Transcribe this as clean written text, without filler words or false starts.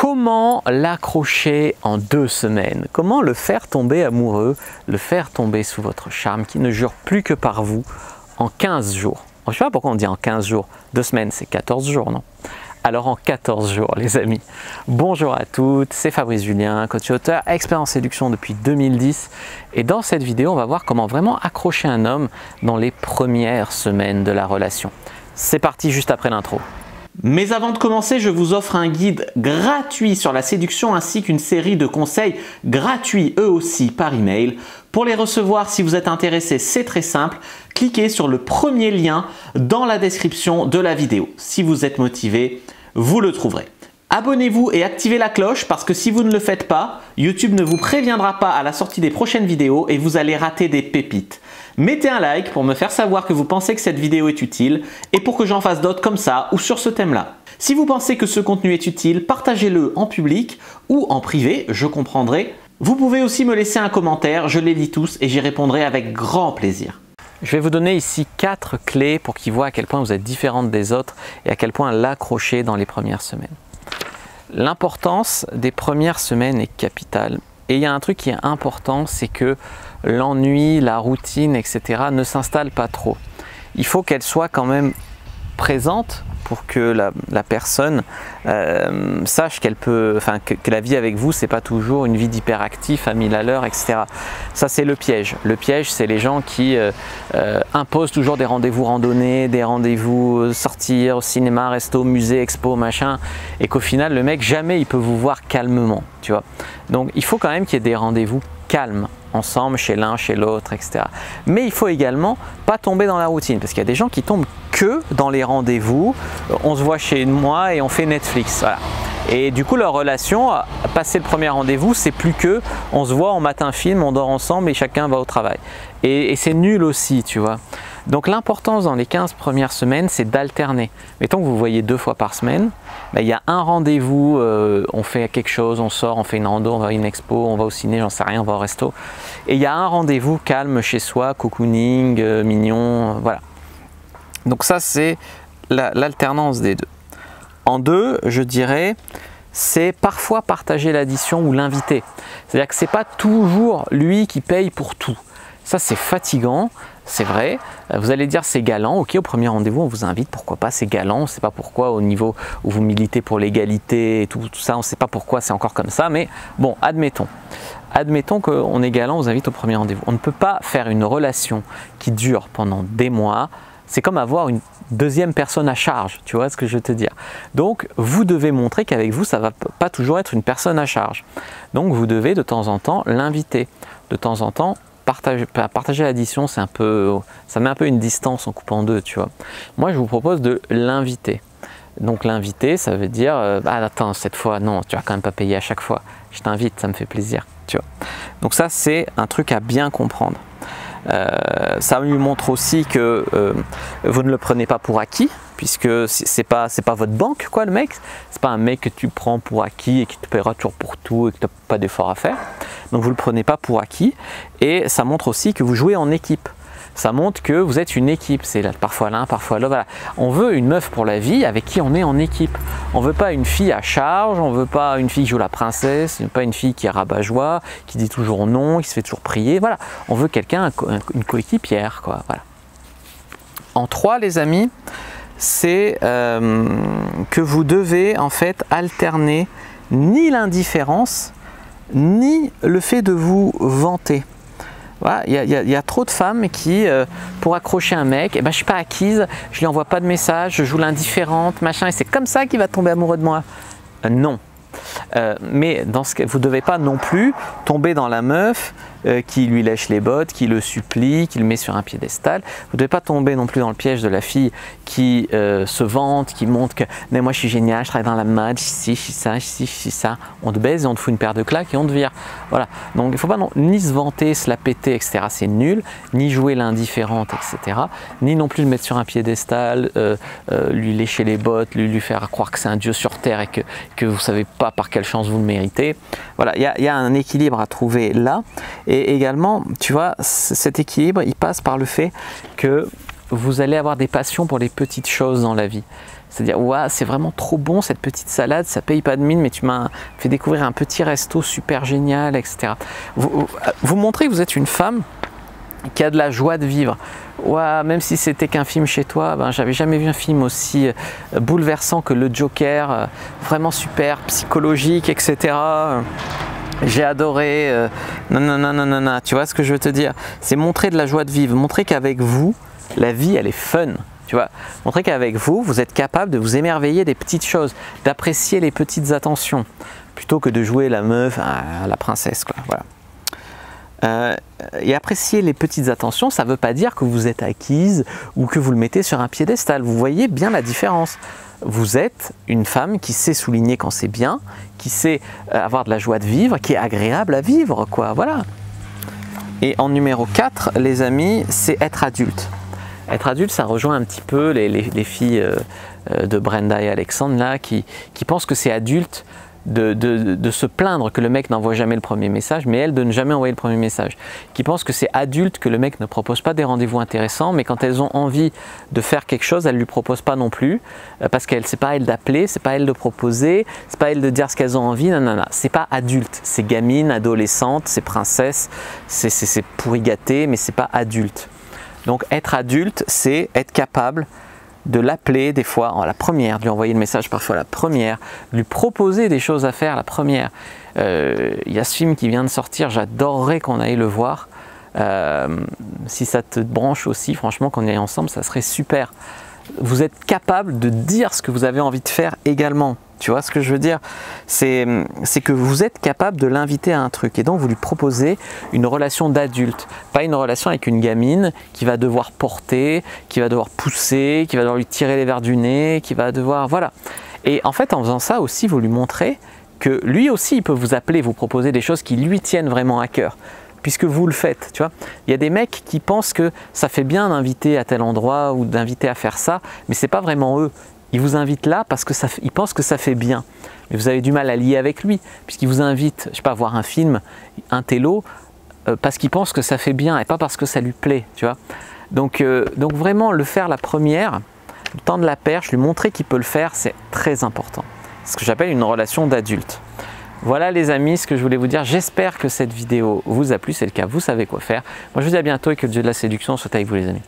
Comment l'accrocher en 2 semaines? Comment le faire tomber amoureux, le faire tomber sous votre charme, qui ne jure plus que par vous en 15 jours? Je ne sais pas pourquoi on dit en 15 jours. 2 semaines, c'est 14 jours, non? Alors en 14 jours, les amis. Bonjour à toutes, c'est Fabrice Julien, coach et auteur, expert en séduction depuis 2010. Et dans cette vidéo, on va voir comment vraiment accrocher un homme dans les premières semaines de la relation. C'est parti juste après l'intro. Mais avant de commencer, je vous offre un guide gratuit sur la séduction ainsi qu'une série de conseils gratuits eux aussi par email. Pour les recevoir, si vous êtes intéressé, c'est très simple. Cliquez sur le premier lien dans la description de la vidéo. Si vous êtes motivé, vous le trouverez. Abonnez-vous et activez la cloche parce que si vous ne le faites pas, YouTube ne vous préviendra pas à la sortie des prochaines vidéos et vous allez rater des pépites. Mettez un like pour me faire savoir que vous pensez que cette vidéo est utile et pour que j'en fasse d'autres comme ça ou sur ce thème-là. Si vous pensez que ce contenu est utile, partagez-le en public ou en privé, je comprendrai. Vous pouvez aussi me laisser un commentaire, je les lis tous et j'y répondrai avec grand plaisir. Je vais vous donner ici 4 clés pour qu'ils voient à quel point vous êtes différente des autres et à quel point l'accrocher dans les premières semaines. L'importance des premières semaines est capitale. Et il y a un truc qui est important, c'est que l'ennui, la routine, etc. ne s'installe pas trop. Il faut qu'elle soit quand même présente pour que la personne sache qu'elle peut, que la vie avec vous, c'est pas toujours une vie d'hyperactif à 1000 à l'heure, etc. Ça, c'est le piège. Le piège, c'est les gens qui imposent toujours des rendez-vous randonnées, des rendez-vous sortir au cinéma, resto, musée, expo, machin, et qu'au final, le mec, jamais il peut vous voir calmement, tu vois. Donc, il faut quand même qu'il y ait des rendez-vous calmes ensemble, chez l'un, chez l'autre, etc. Mais il faut également pas tomber dans la routine, parce qu'il y a des gens qui tombent que dans les rendez-vous. On se voit chez moi et on fait Netflix, voilà. Et du coup, leur relation, passer le premier rendez-vous, c'est plus que on se voit, on mate un film, on dort ensemble et chacun va au travail. Et c'est nul aussi, tu vois. Donc l'importance dans les 15 premières semaines, c'est d'alterner. Mettons que vous voyez 2 fois par semaine, il y a un rendez-vous, on fait quelque chose, on sort, on fait une rando, on va à une expo, on va au ciné, j'en sais rien, on va au resto. Et il y a un rendez-vous calme chez soi, cocooning, mignon, voilà. Donc ça, c'est l'alternance des deux. En 2, je dirais, c'est parfois partager l'addition ou l'inviter. C'est-à-dire que ce n'est pas toujours lui qui paye pour tout. Ça, c'est fatigant, c'est vrai. Vous allez dire c'est galant, ok, au premier rendez-vous, on vous invite, pourquoi pas, c'est galant. On ne sait pas pourquoi, au niveau où vous militez pour l'égalité et tout ça, on ne sait pas pourquoi c'est encore comme ça, mais bon, admettons. Admettons qu'on est galant, on vous invite au premier rendez-vous. On ne peut pas faire une relation qui dure pendant des mois. C'est comme avoir une deuxième personne à charge, tu vois ce que je veux te dire. Donc, vous devez montrer qu'avec vous, ça ne va pas toujours être une personne à charge. Donc, vous devez de temps en temps l'inviter. De temps en temps, partager l'addition, c'est un peu, ça met un peu une distance en coupant en deux, tu vois. Moi, je vous propose de l'inviter. Donc, l'inviter, ça veut dire, ah, attends, cette fois, non, tu vas quand même pas payer à chaque fois. Je t'invite, ça me fait plaisir, tu vois. Donc, ça, c'est un truc à bien comprendre. Ça lui montre aussi que vous ne le prenez pas pour acquis, puisque c'est pas votre banque, quoi, le mec. C'est pas un mec que tu prends pour acquis et qui te paiera toujours pour tout et que tu n'as pas d'effort à faire. Donc vous ne le prenez pas pour acquis. Et ça montre aussi que vous jouez en équipe. Ça montre que vous êtes une équipe, c'est parfois l'un, parfois l'autre. Voilà. On veut une meuf pour la vie avec qui on est en équipe. On ne veut pas une fille à charge, on ne veut pas une fille qui joue la princesse, on ne veut pas une fille qui est rabat-joie, qui dit toujours non, qui se fait toujours prier. Voilà. On veut quelqu'un, une coéquipière, quoi. Voilà. En 3, les amis, c'est que vous devez en fait alterner ni l'indifférence, ni le fait de vous vanter. Voilà, il y a trop de femmes qui, pour accrocher un mec, je ne suis pas acquise, je lui envoie pas de message, je joue l'indifférente, machin, et c'est comme ça qu'il va tomber amoureux de moi. Non. Mais dans ce cas, vous ne devez pas non plus tomber dans la meuf qui lui lèche les bottes, qui le supplie, qui le met sur un piédestal. Vous ne devez pas tomber non plus dans le piège de la fille qui se vante, qui montre que mais moi je suis génial, je travaille dans la mode, je suis ça. On te baise et on te fout une paire de claques et on te vire. Voilà. Donc il ne faut pas ni se vanter, se la péter, etc. C'est nul, ni jouer l'indifférente, etc. Ni non plus le mettre sur un piédestal, lui lécher les bottes, lui faire croire que c'est un dieu sur terre et que vous ne savez pas par quelle chance vous le méritez. Voilà, il y a un équilibre à trouver là. Et également, tu vois, cet équilibre, il passe par le fait que vous allez avoir des passions pour les petites choses dans la vie. C'est-à-dire, ouais, c'est vraiment trop bon cette petite salade, ça paye pas de mine, mais tu m'as fait découvrir un petit resto super génial, etc. Vous montrez que vous êtes une femme qui a de la joie de vivre. Ouais, même si c'était qu'un film chez toi, ben, j'avais jamais vu un film aussi bouleversant que le Joker, vraiment super, psychologique, etc. J'ai adoré, non, tu vois ce que je veux te dire? C'est montrer de la joie de vivre, montrer qu'avec vous, la vie, elle est fun. Tu vois, montrer qu'avec vous, vous êtes capable de vous émerveiller des petites choses, d'apprécier les petites attentions, plutôt que de jouer la meuf à la princesse, quoi. Voilà. Et apprécier les petites attentions, ça ne veut pas dire que vous êtes acquise ou que vous le mettez sur un piédestal. Vous voyez bien la différence. Vous êtes une femme qui sait souligner quand c'est bien, qui sait avoir de la joie de vivre, qui est agréable à vivre, quoi. Voilà. Et en numéro 4, les amis, c'est être adulte. Être adulte, ça rejoint un petit peu les filles de Brenda et Alexandre là, qui pensent que c'est adulte de se plaindre que le mec n'envoie jamais le premier message, mais elle de ne jamais envoyer le premier message. Qui pensent que c'est adulte que le mec ne propose pas des rendez-vous intéressants, mais quand elles ont envie de faire quelque chose, elles ne lui proposent pas non plus, parce que c'est pas elle d'appeler, c'est pas elle de proposer, c'est pas elle de dire ce qu'elles ont envie, non. C'est pas adulte, c'est gamine, adolescente, c'est princesse, c'est pourri gâté, mais c'est pas adulte. Donc être adulte, c'est être capable de l'appeler des fois en la première, de lui envoyer le message parfois la première, de lui proposer des choses à faire la première. Il y a ce film qui vient de sortir, j'adorerais qu'on aille le voir. Si ça te branche aussi, franchement, qu'on y aille ensemble, ça serait super. Vous êtes capable de dire ce que vous avez envie de faire également. Tu vois ce que je veux dire? C'est que vous êtes capable de l'inviter à un truc et donc vous lui proposez une relation d'adulte, pas une relation avec une gamine qui va devoir porter, qui va devoir pousser, qui va devoir lui tirer les verres du nez, qui va devoir... Voilà. Et en fait, en faisant ça aussi, vous lui montrez que lui aussi, il peut vous appeler, vous proposer des choses qui lui tiennent vraiment à cœur, puisque vous le faites, tu vois. Il y a des mecs qui pensent que ça fait bien d'inviter à tel endroit ou d'inviter à faire ça, mais c'est pas vraiment eux. Il vous invite là parce qu'il pense que ça fait bien. Mais vous avez du mal à lier avec lui, puisqu'il vous invite, je sais pas, à voir un film, un télo, parce qu'il pense que ça fait bien et pas parce que ça lui plaît, tu vois. Donc vraiment, le faire la première, tendre la perche, lui montrer qu'il peut le faire, c'est très important. C'est ce que j'appelle une relation d'adulte. Voilà les amis, ce que je voulais vous dire. J'espère que cette vidéo vous a plu. C'est le cas, vous savez quoi faire. Moi je vous dis à bientôt et que le Dieu de la séduction soit avec vous les amis.